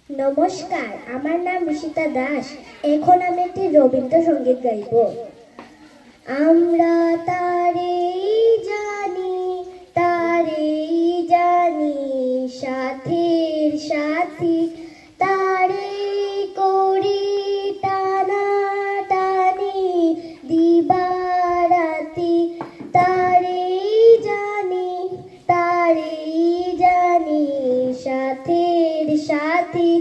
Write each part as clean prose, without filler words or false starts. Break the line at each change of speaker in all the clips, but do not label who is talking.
নমস্কার, আমার নাম ঋষিতা দাস। এখন আমি একটি রবীন্দ্রসঙ্গীত গাইব। আমরা তারেই জানি, তারেই জানি, সাথীর সাথী, তারেই করি টানাটানি দিবারাতি, তারেই জানি, তারেই জানি, সাথীর সাথী,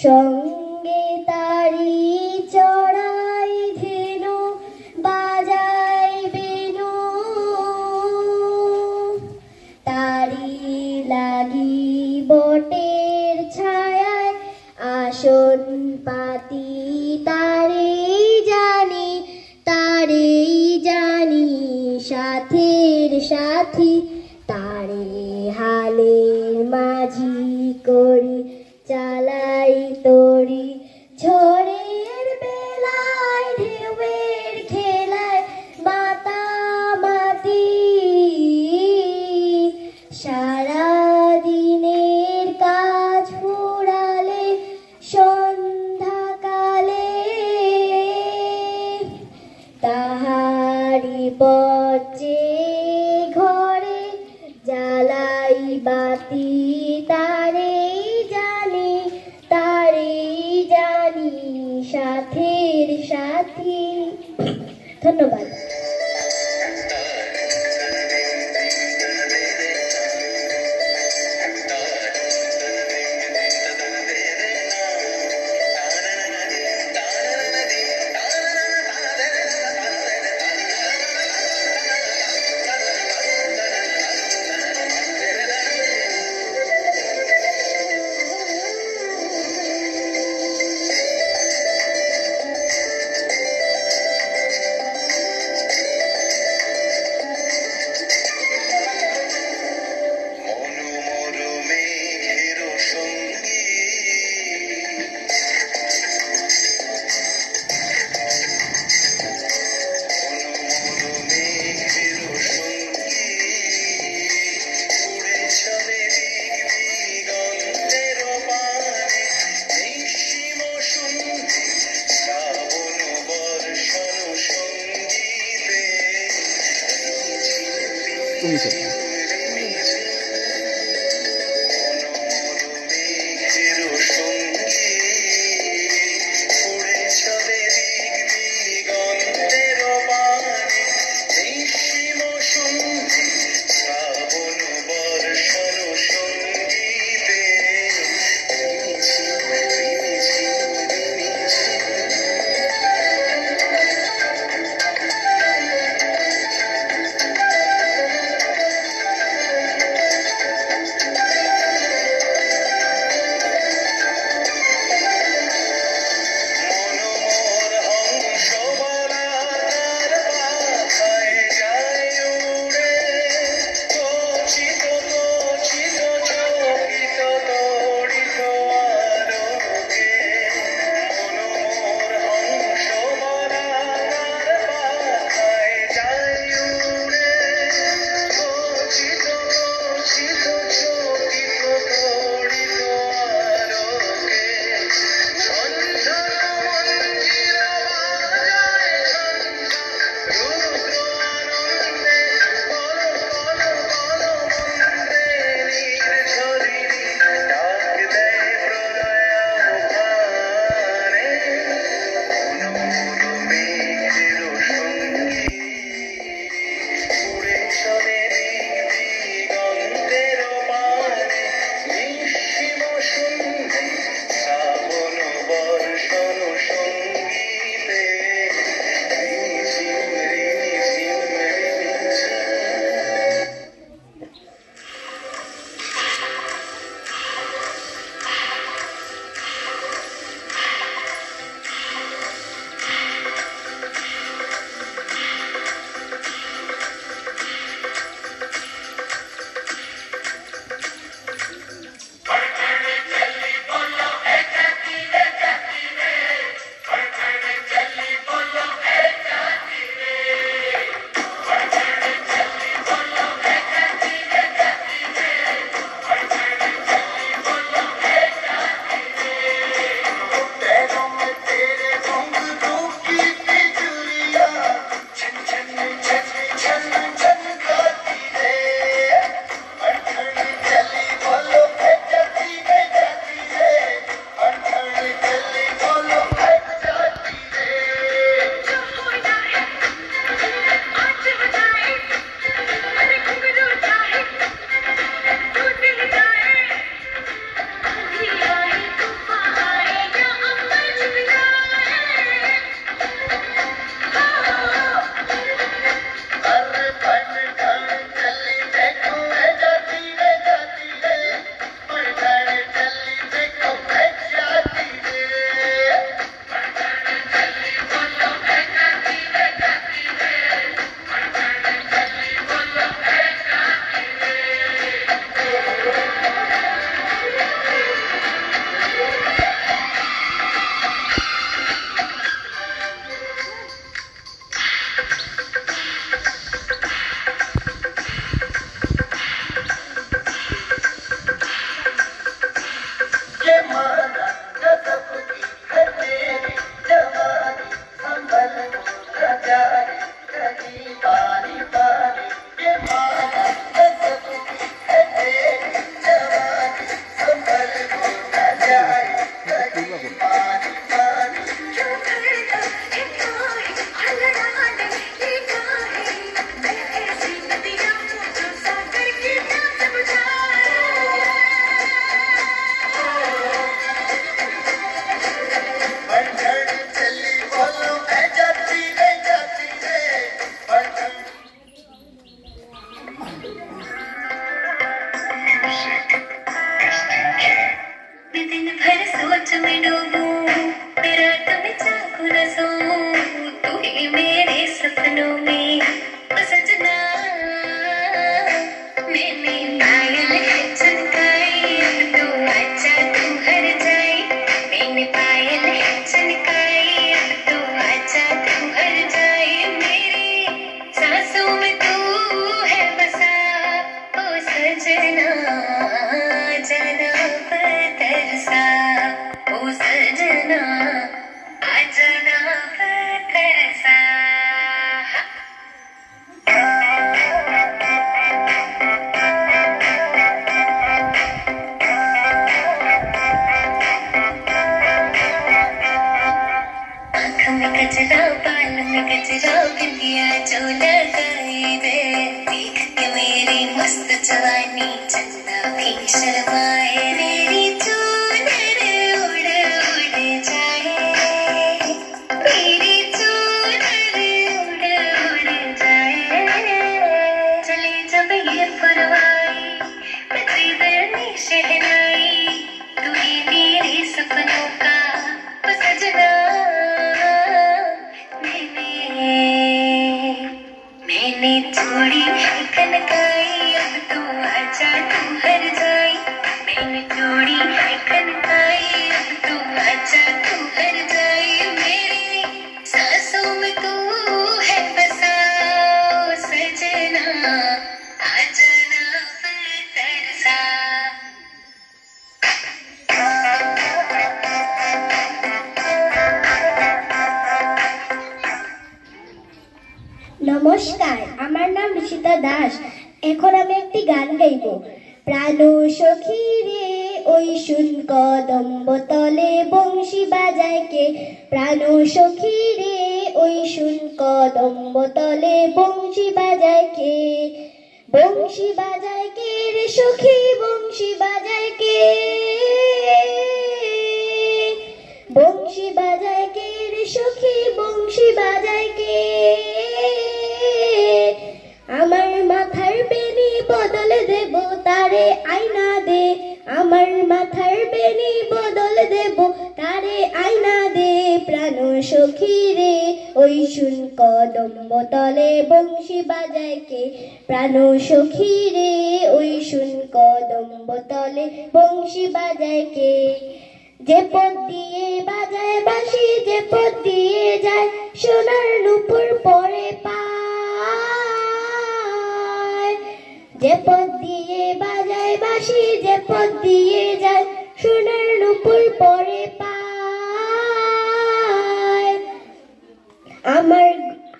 সঙ্গে তারি চড়াই ধেনু, বাজাই বেনু, তারি লাগি বটের ছায়ায় আসন পাতি, তারেই জানি, তারেই জানি, সাথীর সাথী, তারে হালের মাঝি করি চালাই তরি, ঝড়ের বেলায় ঢেউয়ের খেলায় মাতামাতি, সারা দিনের কাজ ফুরালে সন্ধ্যাকালে, তাহারি পচে ঘরে জ্বালাই বাতি, তারেই জানি, তারেই জানি, সাথীর সাথী। ধন্যবাদ।
করুন।
নমস্কার, আমার নাম ঋষিতা দাস। এখন আমি একটি গান গাইব। প্রাণ সখী রে ওই শুন কদম্ব তলে বংশী বাজায় কে। প্রাণ সখী রে ওই শুন কদম্ব তলে বংশী বাজায় কে। বংশী বাজায় কে রে সখী, বংশী বাজায় কে। বংশী বাজায় কে রে সখী, বংশী বাজায় কে। আমার মাথার বেনি বদল দেব তারে আয়না দে। আমার মাথার বেনি বদল দেব তারে আয়না দে। প্রাণ সখী রে ওই শুন কদম্ব তলে বংশী বাজায় কে। প্রাণ সখী রে ওই শুন কদম্ব তলে বংশী বাজায় কে। যে পথ দিয়ে বাজায় বাঁশি, যে পথ দিয়ে যায় সোনার নূপুর পরে পায়। যে পথ দিয়ে বাজায় বাঁশি, যে পথ দিয়ে যায় সোনার নূপুর পরে পায়। আমার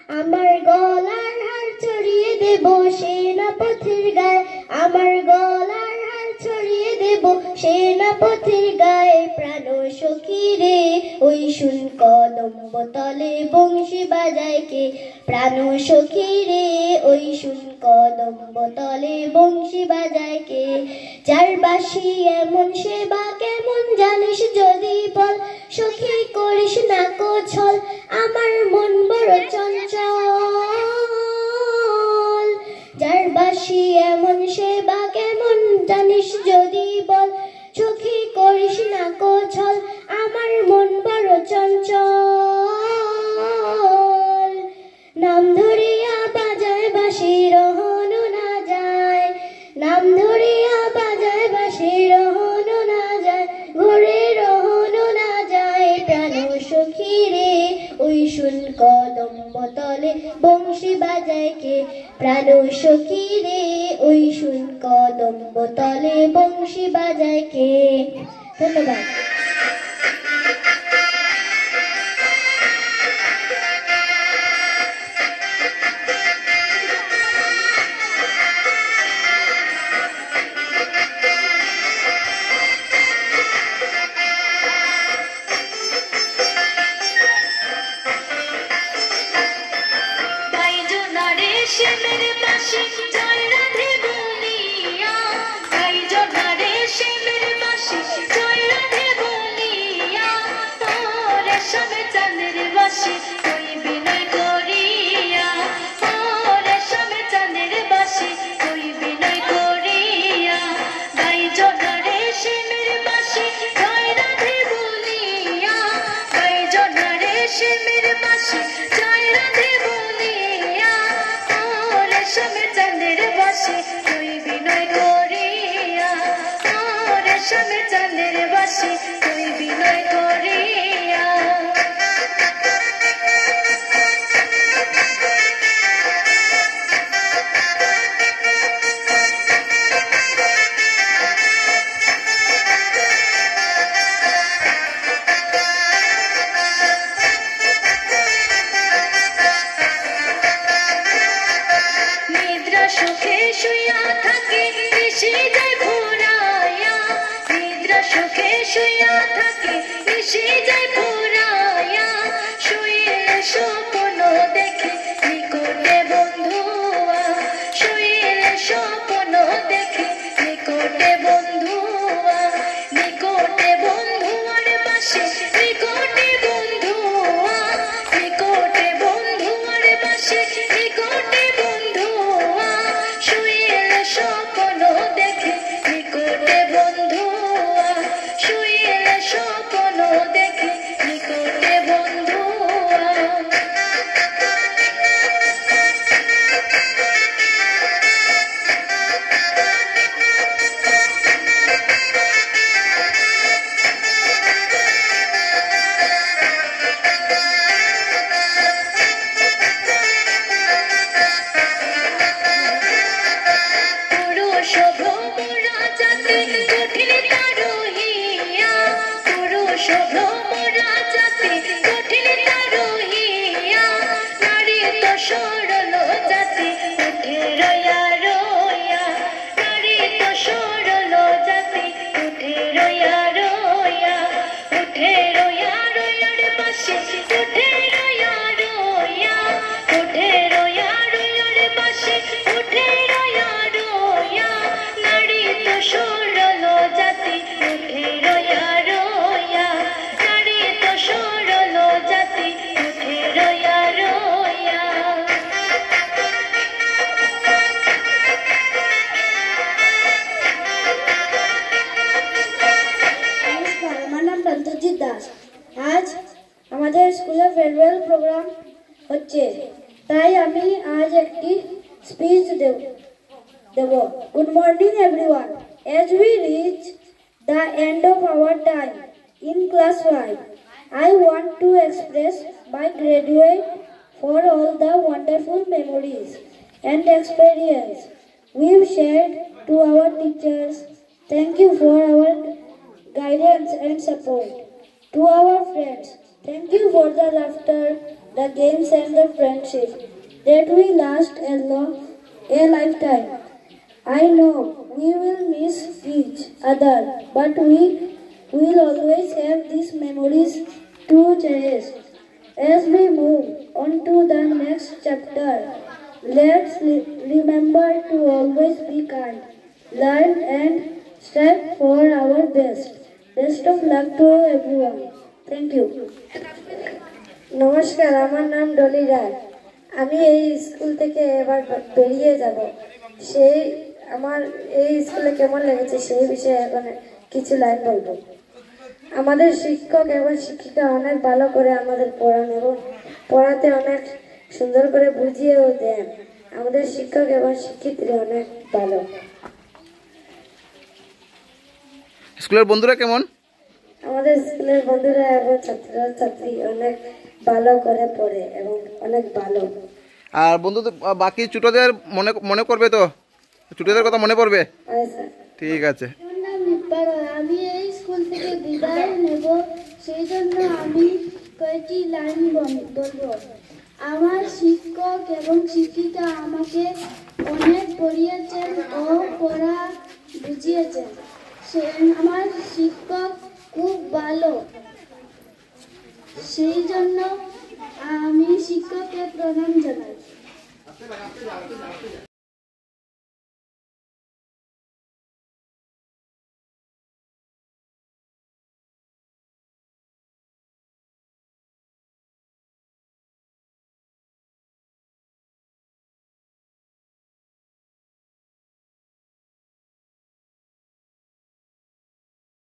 আমার গলার হার ছড়িয়ে দেব সেনাপতির গায়ে। আমার গলার হার ছড়িয়ে দেব সেনাপতির গায়ে। প্রাণ সখী রে ওই শুন কদম্ব তলে বংশী বাজায় কে। প্রাণ সখী রে ওই শুন কদম্ব তলে বংশী বাজায় কে। যার বাঁশি এমন সেবা কেমন জানিস যদি বল। সখী করিস না কো ছল, আমার মন বড় চঞ্চল। যার বাঁশি এমন সেবা কেমন জানিস যদি বল। সখী করিস না কো ছল, আমার মন বড় চঞ্চল। নাম ধরিয়া বাজায় বাঁশি রহনো না যায়। নাম ধরিয়া বাজায় বাঁশি রহনো না যায়। ঘরে রহনো না যায়। প্রাণ সখী রে ওই শুন কদম্ব তলে বংশী বাজায় কে। প্রাণ সখী রে ওই শুন কদম্ব তলে বংশী বাজায় কে। ধন্যবাদ।
রেশমে চাঁদের বাসি তুই বিনয় করিয়া, ও রেশমে চাঁদের বাসি তুই বিনয় করিয়া, গাই জোনা রেশমের বাসি জয় রাধে বলিয়া, গাই জোনা রেশমের বাসি জয় রাধে বলিয়া, ও রেশমে চাঁদের বাসি তুই বিনয় করিয়া, ও রেশমে চাঁদের বাসি তুই বিনয় করিয়া। নিদ্রা সুখে শুইয়া থাকি নিশি যায় ভোরায়া, নিদ্রা সুখে শুইয়া থাকি নিশি যায় ভোরায়া, শুয়ে স্বপ্ন দেখি নিকটে বন্ধুয়া, শুয়ে স্বপ্ন দেখি নিকটে বন্ধুয়া, নিকটে বন্ধুয়ার পাশে নিকটে বন্ধুয়া, নিকটে বন্ধুয়ার পাশে নিকটে বন্ধুয়া, শুয়ে স্বপ্ন দেখি নিকটে বন্ধুয়া, শুয়ে স্বপ্ন দেখি নিকটে বন্ধুয়া। পুরুষ ভ্রমরা জাতি কঠিন তারুহিয়া, পুরুষ ভ্রমরা জাতি কঠিন তারুহিয়া, নারী তো সরল জাতি উঠে রয়া রয়া, নারী তো সরল জাতি উঠে রয়া রয়া, উঠে রয়া রয়ার পাশে উঠে রয়া রয়া, উঠে রয়া রয়ার পাশে উঠে রয়া রয়া, নারী তো সরল জাতি উঠে রয়া রয়া, নারী তো সরল জাতি উঠে রয়া রয়া।
নমস্কার, আমার নাম প্রান্তজিৎ দাস। আজ আমাদের স্কুলে ফেয়ারওয়েল প্রোগ্রাম হচ্ছে, তাই আমি আজ একটি speech Dev. Good morning everyone. As we reach the end of our time in class 5, I want to express my gratitude for all the wonderful memories and experience we've shared to our teachers. Thank you for our guidance and support. To our friends, thank you for the laughter, the games and the friendship that will last a lifetime. I know we will miss each other, but we will always have these memories to cherish. As we move on to the next chapter, let's remember to always be kind, learn and strive for our best. Best of luck to everyone. Thank you. নমস্কার, আমার নাম ডলি রায়। আমি এই school থেকে এবার বেরিয়ে যাব। সেই আমার এই স্কুলে কেমন লেগেছে সেই বিষয়ে এখন কিছু লাইন বলবো। আমাদের শিক্ষক এবং শিক্ষিকা অনেক ভালো করে আমাদের পড়ান এবং পড়াতে অনেক সুন্দর করে বুঝিয়েও দেন। আমাদের শিক্ষক এবং শিক্ষিত্রী অনেক ভালো।
স্কুলের বন্ধুরা কেমন?
আমাদের স্কুলের বন্ধুরা এবং ছাত্রছাত্রী অনেক ভালো করে পড়ে এবং অনেক ভালো।
আর বন্ধুদের বাকি ছোটদের মনে করবে তো? ছোটদের কথা মনে পড়বে? ঠিক আছে।
আমি এই স্কুল থেকে বিদায় নেব, সেই জন্য আমি কয়েকটি লাইন বলবো। আমার শিক্ষক এবং শিক্ষিকা আমাকে অনেক পড়িয়েছেন ও পড়া বুঝিয়েছেন। আমার শিক্ষক খুব ভালো, সেই জন্য আমি শিক্ষককে প্রণাম জানাই।